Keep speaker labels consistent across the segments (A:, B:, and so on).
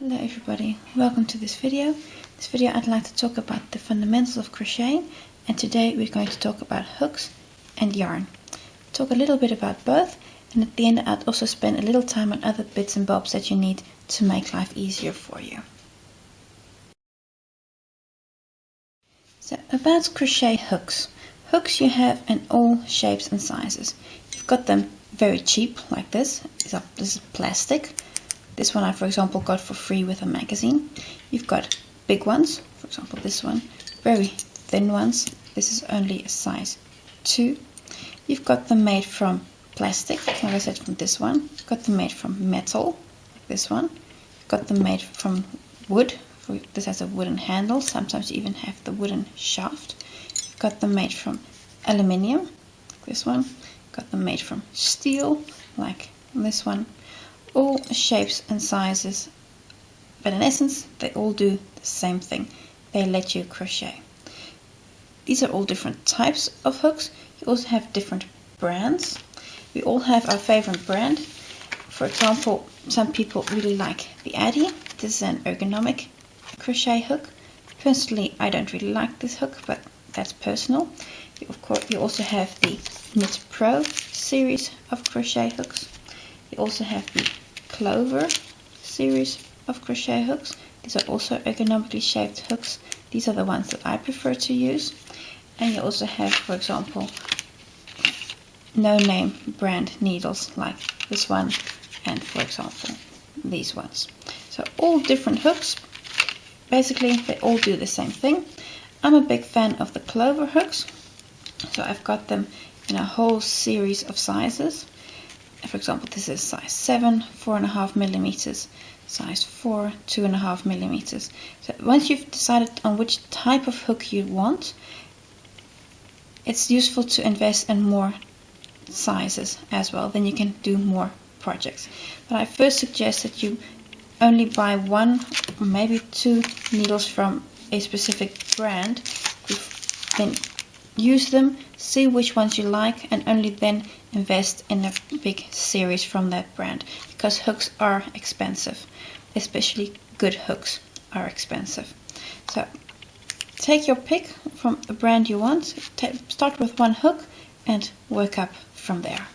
A: Hello everybody, welcome to this video. This video I'd like to talk about the fundamentals of crocheting, and today we're going to talk about hooks and yarn. Talk a little bit about both, and at the end I'd also spend a little time on other bits and bobs that you need to make life easier for you. So about crochet hooks. Hooks you have in all shapes and sizes. You've got them very cheap like this. This is plastic. This one I, for example, got for free with a magazine. You've got big ones, for example this one, very thin ones. This is only a size 2. You've got them made from plastic, like I said, from this one. You've got them made from metal, like this one. You've got them made from wood. This has a wooden handle. Sometimes you even have the wooden shaft. You've got them made from aluminium, like this one. You've got them made from steel, like this one. All shapes and sizes, but in essence they all do the same thing. They let you crochet. These are all different types of hooks. You also have different brands. We all have our favorite brand. For example, some people really like the Addy. This is an ergonomic crochet hook. Personally, I don't really like this hook, but that's personal. You also have the Knit Pro series of crochet hooks. You also have the Clover series of crochet hooks. These are also ergonomically shaped hooks. These are the ones that I prefer to use. And you also have, for example, no-name brand needles like this one and, for example, these ones. So all different hooks. Basically, they all do the same thing. I'm a big fan of the Clover hooks. So I've got them in a whole series of sizes. For example, this is size 7, 4.5 millimeters, size 4, 2.5 millimeters. So once you've decided on which type of hook you want, it's useful to invest in more sizes as well. Then you can do more projects. But I first suggest that you only buy 1 or maybe 2 needles from a specific brand. Then use them, see which ones you like, and only then invest in a big series from that brand, because hooks are expensive, especially good hooks are expensive. So take your pick from the brand you want, start with 1 hook and work up from there.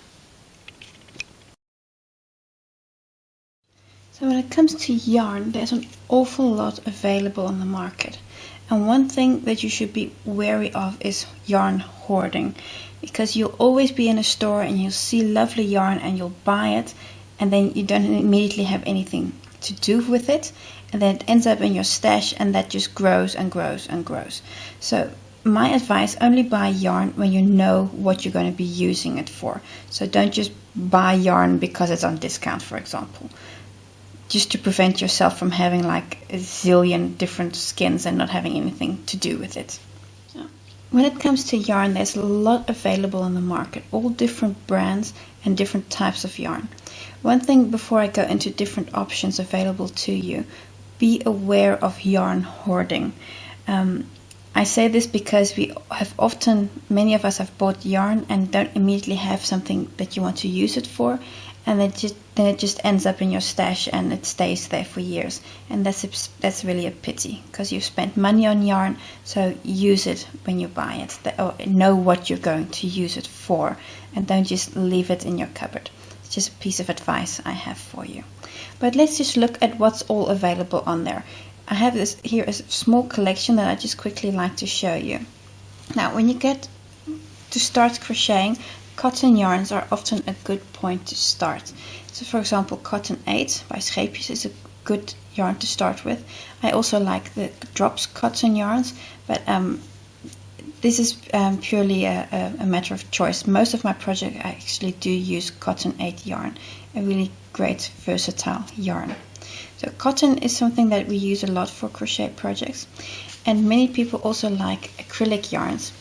A: So when it comes to yarn, there's an awful lot available on the market. And one thing that you should be wary of is yarn hoarding, because you'll always be in a store and you'll see lovely yarn and you'll buy it, and then you don't immediately have anything to do with it, and then it ends up in your stash, and that just grows and grows and grows. So my advice, only buy yarn when you know what you're going to be using it for. So don't just buy yarn because it's on discount, for example, just to prevent yourself from having like a zillion different skins and not having anything to do with it. So, when it comes to yarn, there's a lot available on the market, all different brands and different types of yarn. One thing before I go into different options available to you, be aware of yarn hoarding. I say this because many of us have bought yarn and don't immediately have something that you want to use it for, and then it just ends up in your stash and it stays there for years, and that's really a pity, because you've spent money on yarn. So use it when you buy it, or know what you're going to use it for, and don't just leave it in your cupboard. It's just a piece of advice I have for you. But let's just look at what's all available on there. I have this here as a small collection that I just quickly like to show you. Now, when you get to start crocheting, cotton yarns are often a good point to start. So for example, Cotton 8 by Scheepjes is a good yarn to start with. I also like the Drops cotton yarns, but this is purely a matter of choice. Most of my projects I actually do use Cotton 8 yarn, a really great versatile yarn. So cotton is something that we use a lot for crochet projects, and many people also like acrylic yarns,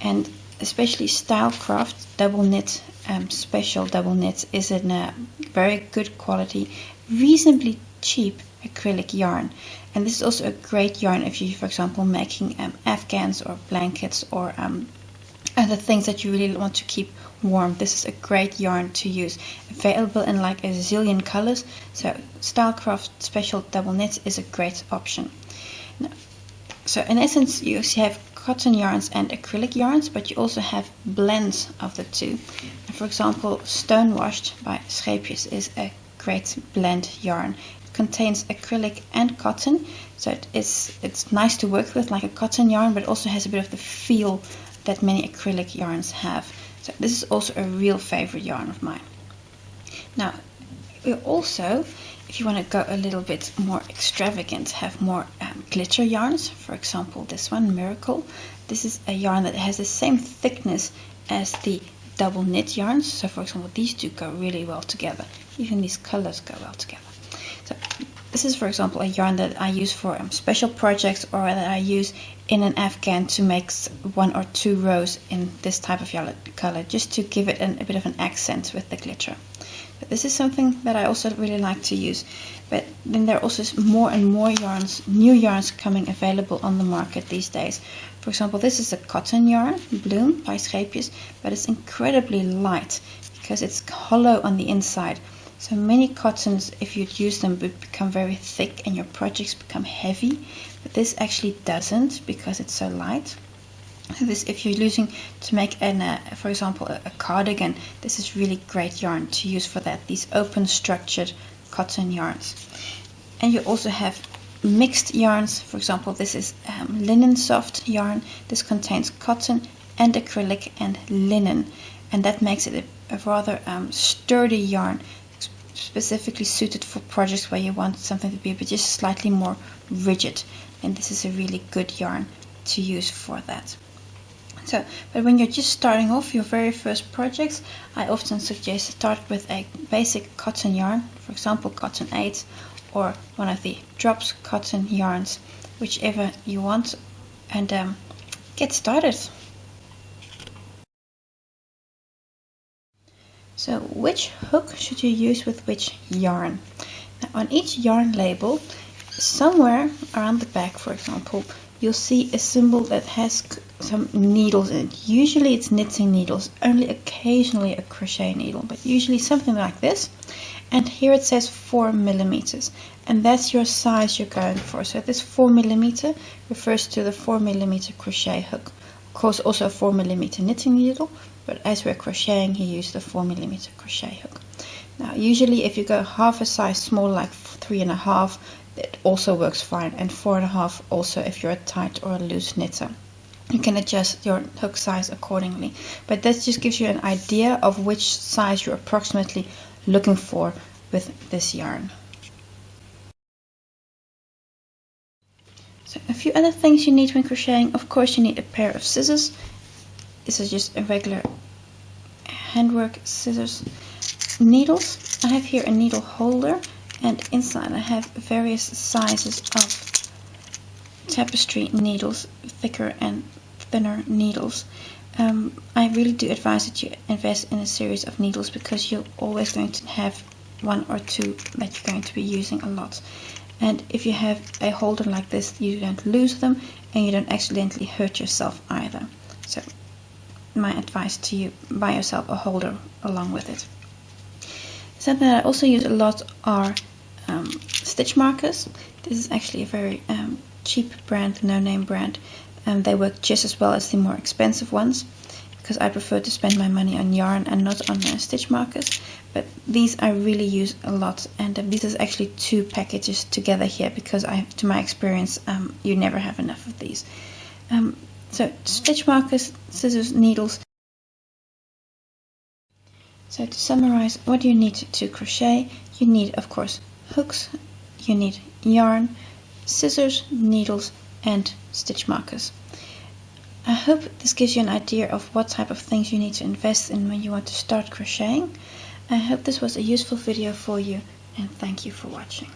A: and especially Stylecraft double knit, special double knit is in a very good quality, reasonably cheap acrylic yarn. And this is also a great yarn if you, for example, making afghans or blankets or and the things that you really want to keep warm. This is a great yarn to use, available in like a zillion colors, so Stylecraft Special Double Knit is a great option. Now, so in essence you have cotton yarns and acrylic yarns, but you also have blends of the two. For example, Stonewashed by Scheepjes is a great blend yarn. It contains acrylic and cotton, so it's nice to work with, like a cotton yarn, but it also has a bit of the feel that many acrylic yarns have. So this is also a real favorite yarn of mine. Now, we also, if you want to go a little bit more extravagant, have more glitter yarns. For example, this one, Miracle. This is a yarn that has the same thickness as the double knit yarns. So for example, these two go really well together. Even these colors go well together. So this is, for example, a yarn that I use for special projects, or that I use in an afghan to make 1 or 2 rows in this type of color, just to give it a bit of an accent with the glitter. But this is something that I also really like to use. But then there are also more and more yarns, new yarns coming available on the market these days. For example, this is a cotton yarn, Bloom by Scheepjes, but it's incredibly light because it's hollow on the inside. So many cottons, if you use them, would become very thick and your projects become heavy. But this actually doesn't, because it's so light. This, if you're using to make for example, a cardigan, this is really great yarn to use for that. These open structured cotton yarns. And you also have mixed yarns. For example, this is linen soft yarn. This contains cotton and acrylic and linen, and that makes it a rather sturdy yarn, specifically suited for projects where you want something to be just slightly more rigid. And this is a really good yarn to use for that. So, but when you're just starting off your very first projects, I often suggest start with a basic cotton yarn, for example cotton 8 or one of the drops cotton yarns, whichever you want, and get started. So which hook should you use with which yarn? Now, on each yarn label, somewhere around the back, for example, you'll see a symbol that has some needles in it. Usually it's knitting needles, only occasionally a crochet needle, but usually something like this. And here it says 4 millimeters, and that's your size you're going for. So this 4 millimeter refers to the 4 millimeter crochet hook. Of course, also a 4 millimeter knitting needle, but as we're crocheting, you use the 4 millimeter crochet hook. Now, usually if you go half a size smaller, like 3.5, it also works fine, and 4.5 also if you're a tight or a loose knitter. You can adjust your hook size accordingly, but that just gives you an idea of which size you're approximately looking for with this yarn. So a few other things you need when crocheting. Of course, you need a pair of scissors. This is just a regular handwork scissors. Needles. I have here a needle holder, and inside I have various sizes of tapestry needles, thicker and thinner needles. I really do advise that you invest in a series of needles, because you're always going to have 1 or 2 that you're going to be using a lot. And if you have a holder like this, you don't lose them and you don't accidentally hurt yourself either. So my advice to you, buy yourself a holder along with it. Something that I also use a lot are stitch markers. This is actually a very cheap brand, no-name brand. They work just as well as the more expensive ones, because I prefer to spend my money on yarn and not on stitch markers. But these I really use a lot, and this is actually 2 packages together here, because to my experience, you never have enough of these. So stitch markers, scissors, needles. So to summarize, what do you need to crochet? You need, of course, hooks, you need yarn, scissors, needles, and stitch markers. I hope this gives you an idea of what type of things you need to invest in when you want to start crocheting. I hope this was a useful video for you, and thank you for watching.